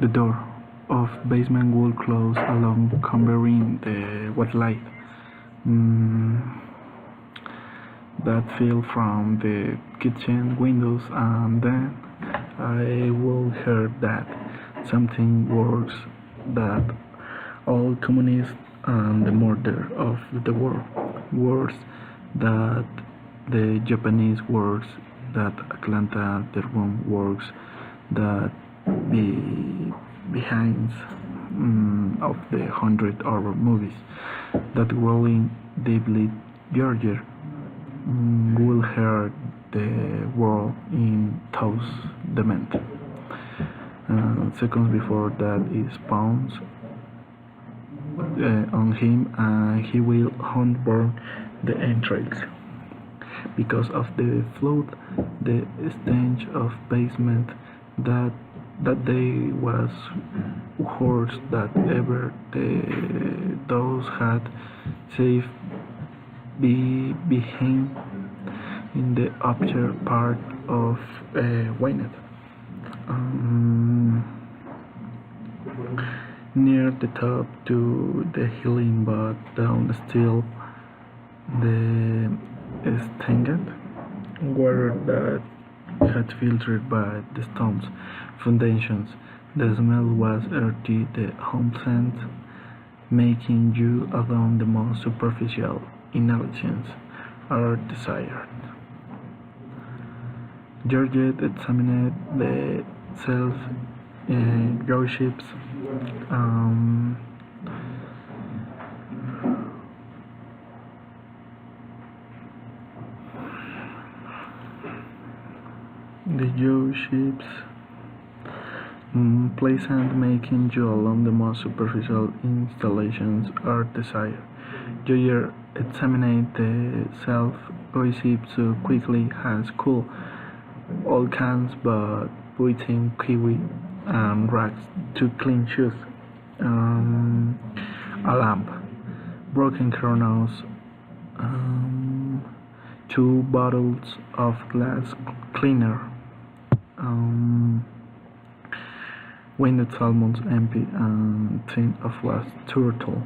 The door of basement would close along covering the white light that fell from the kitchen windows, and then I will hear that something worse that all communists and the murder of the world, worse that the Japanese works, that Atlanta the room works, that behind of the 100 horror movies that rolling deeply Georgia will hurt the world in those dement. Seconds before that is pounds on him, and he will unburn the entrails. Because of the flood, the stench of basement that day was worse than ever. Those had safe behind in the upper part of Wynette. Near the top to the healing, but down still the stagnant water that had filtered by the stone's foundations. The smell was earthy, the home scent making you alone the most superficial inhalations are desired. Georgette examined the self gossips. The Joe ships pleasant, making you alone the most superficial installations are desired. Joyer examined the self-gossip so quickly as cool all cans but putting kiwi and rags to clean shoes. A lamp, broken kernels, 2 bottles of glass cleaner, winded salmons empty, and tin of was turtle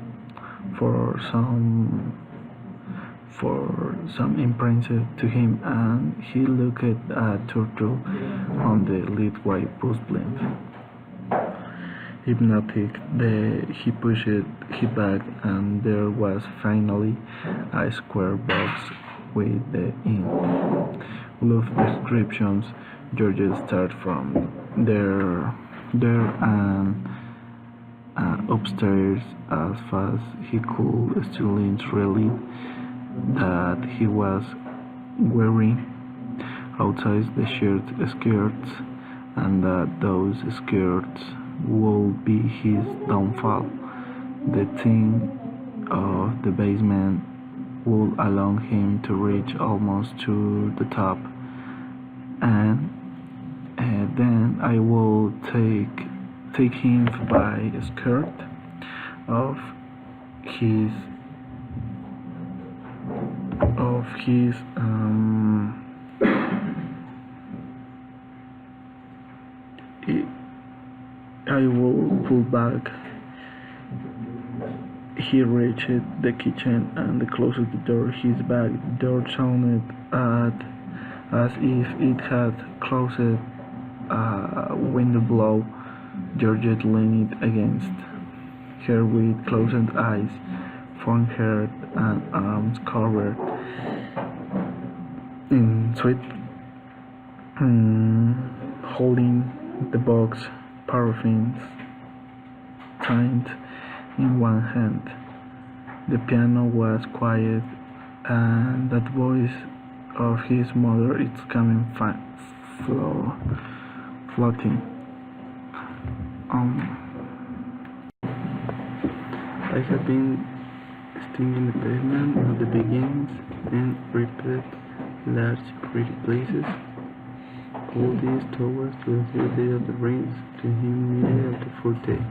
for some imprinted to him, and he looked at turtle on the lid white push blind. Hypnotic, he pushed it back, and there was finally a square box with the love descriptions. George started from there and upstairs as fast he could, still really that he was wearing outside the skirts, and that those skirts would be his downfall. The thing of the basement would allow him to reach almost to the top, and then I will take him by the skirt of his I will pull back. He reached the kitchen and closed the door. His back door sounded as if it had closed a window blow. Georgette leaned against her with closed eyes, forehead and arms covered in sweat, holding the box paraffins tied in one hand. The piano was quiet, and that voice of his mother is coming floating. I had been stinging the pavement at the beginnings and repeated large pretty places. All these towards to the third day of the rains, to him nearly of the fourth day.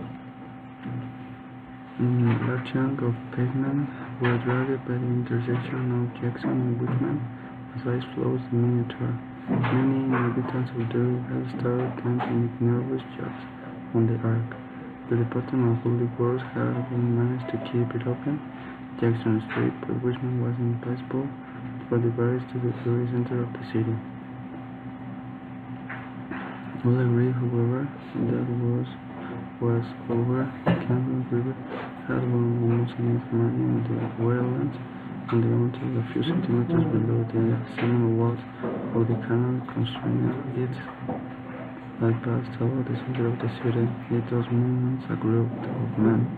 A large chunk of pavement was dragged by the intersection of Jackson and Whitman as ice flows the miniature. Many inhabitants of Derry have started trying to make nervous jobs. on the arc. The Department of Public Works had managed to keep it open, Jackson Street, but Richmond was impassable for the barriers to the very center of the city. All agreed, however, that was over. The Camden River had run almost against Marine in the Wetlands, and the mountain a few centimeters below the seminal walls of the canal, constraining it like passed over the center of the city. At those moments, a group of men,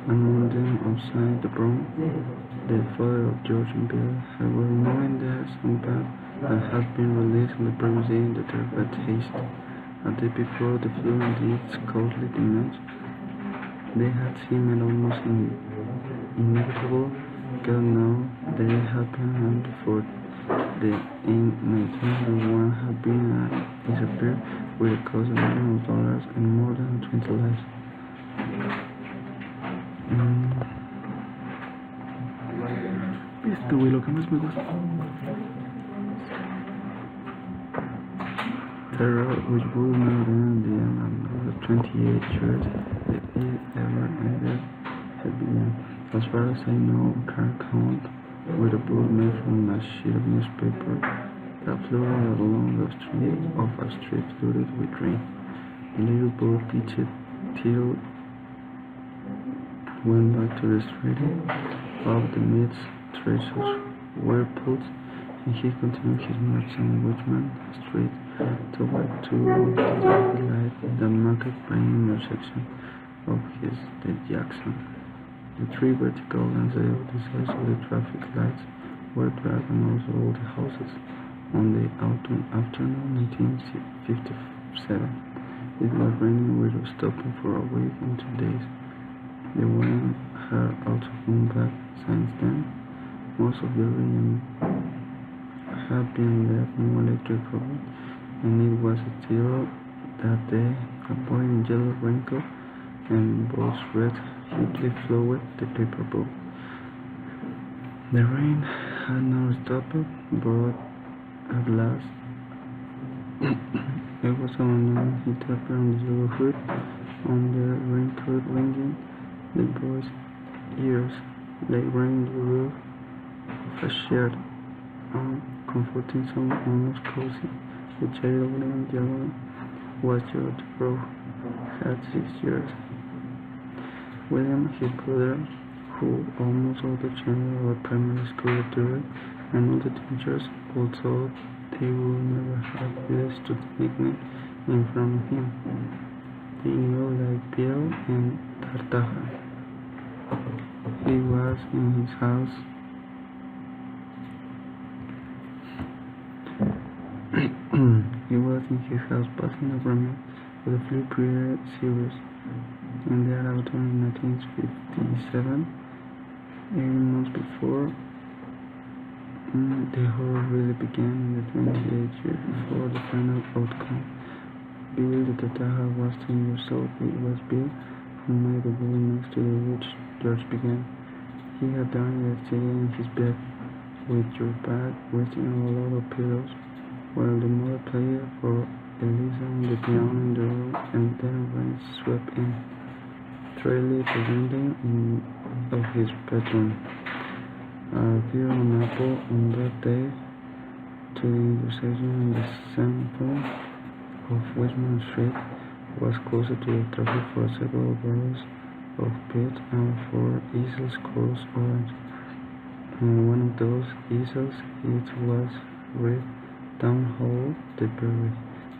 among them outside the broom, the father of George and Bill, were removing the sandbag that had been released on the previous day in the terrified haste. A day before the flood and its costly damage, they had seemed almost inevitable. God now that it happened, and before the in 1901 had been disappeared with a cost of millions of dollars and more than 20 lives. Este güey, lo que más me gusta. Terror, which would not end the end of the 28 years that it ever ended, had begun. As far as I know, can count with a bullet made from a sheet of newspaper that flew along the street of a street flooded with rain. The little bullet pitched till went back to the street of the midst traces were pulled, and he continued his march on Richmond Street toward to the traffic light that marked by an intersection of his the Jackson. The three vertical lines of the sides of the traffic lights were dragged and also all the houses. On the autumn afternoon 1957, it was raining without stopping for a week and 2 days. The rain had also come back since then. Most of the region had been left no electric power, and it was still that day a boy in yellow raincoat and both red hugely flowed the paper boat. The rain had not stopped, but at last it was on. He tapped on the yellow hood on the raincoat ringing. The boy's ears like rain the roof of a shed, comforting some almost cozy. The child named Yellow was George Rowe, had 6 years. William, his brother, who almost all the children of a primary school during, and all the teachers, although they would never have used to the nickname in front of him. They knew like Bill and Tartaja. He was in his house passing a remnant of the Flea Period series. In that autumn in 1957, 8 months before, the horror really began in the 28 years before the final outcome. Bill the Tartaja was 10 years old. It was Bill who made the wall next to which George began. He had died yesterday in his bed, with your back resting on a lot of pillows, while the mother played for Eliza on the piano in the room, and then rain swept in, trailed the window of his bedroom. Here on Apple on that day to the intersection in the center of Richmond Street was closer to the traffic for several barrels of peat and for easels cross orange. On one of those easels it was read Town Hall, the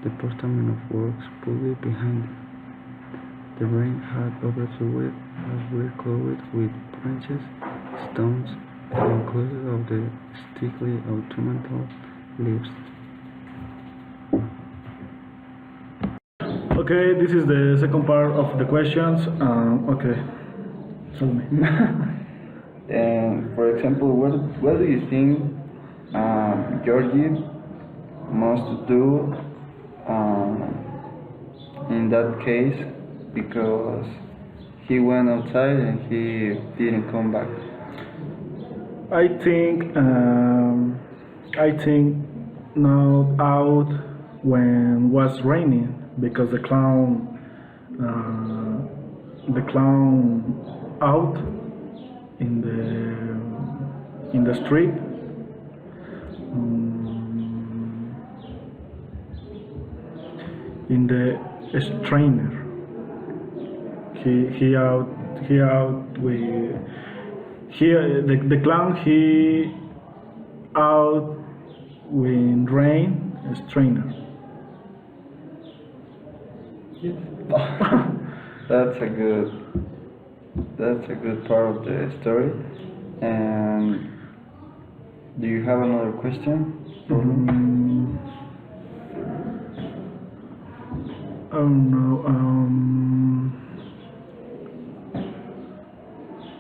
Department of Works, pulled behind it. The rain had overthrown it as we clothed with branches, stones, and included of the sticky autumnal leaves. Okay, this is the second part of the questions. Okay, tell me. For example, what do you think Georgie must do in that case, because he went outside and he didn't come back? I think now out when was raining because the clown out in the street. In the strainer, he out with the clown he out when rain strainer. That's a good part of the story. And do you have another question? Oh no.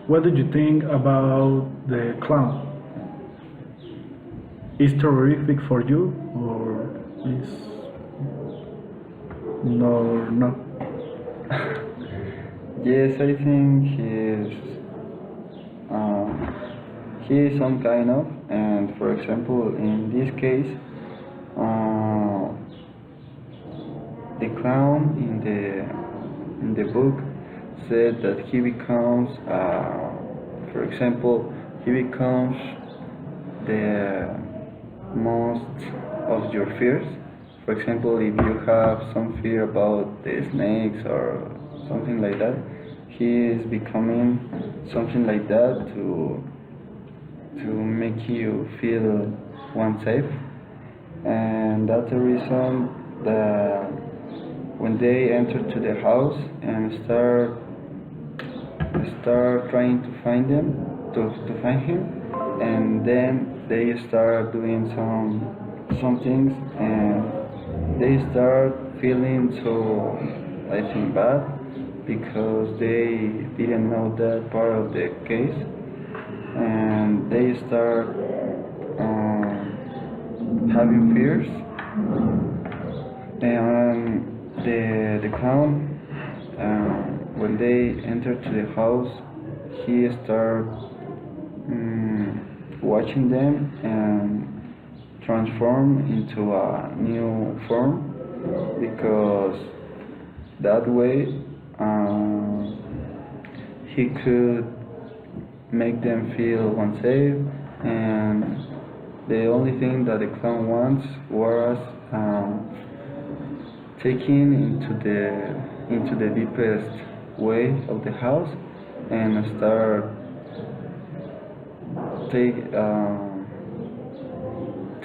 What did you think about the clown? Is terrific for you or is no not? Yes, I think he is some kind of, and for example, in this case, the clown in the book said that he becomes, for example, he becomes the most of your fears. For example, if you have some fear about the snakes or something like that, he is becoming something like that to make you feel unsafe. And that's the reason that when they enter to the house and start trying to find find him, and then they start doing some things, and they start feeling so, I think, bad because they didn't know that part of the case, and they start having fears. And the clown, when they enter to the house, he start watching them and transform into a new form, because that way he could make them feel unsafe. And the only thing that the clown wants was taking into the deepest way of the house and start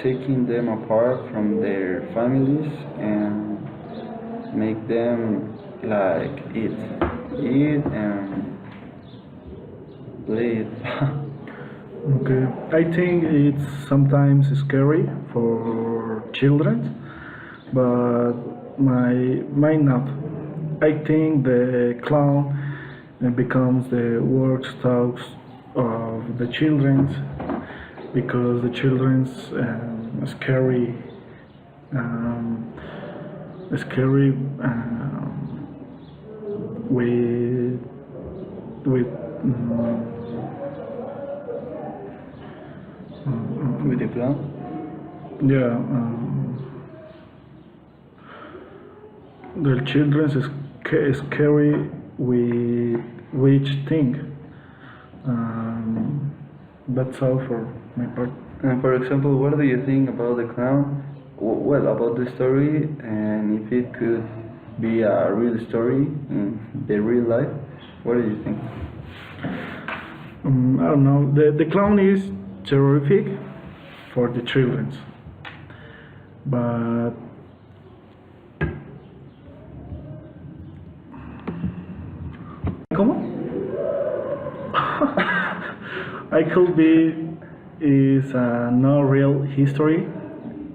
taking them apart from their families and make them like eat and play it. Okay, I think it's sometimes scary for children, but my not. I think the clown becomes the worst thoughts of the children's, because the children's scary with With the clown? yeah. The children is scary with which thing. That's all for my part. And for example, what do you think about the clown? Well, about the story, and if it could be a real story in the real life, what do you think? I don't know. The clown is terrific for the children, but ¿cómo? I could be is no real history,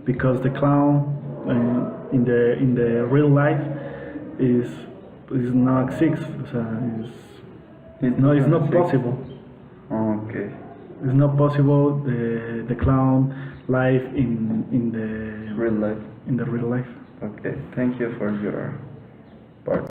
because the clown in the real life is not exists. It's not possible. Okay. It's not possible the clown life in the Real life. in the real life. Okay. Thank you for your part.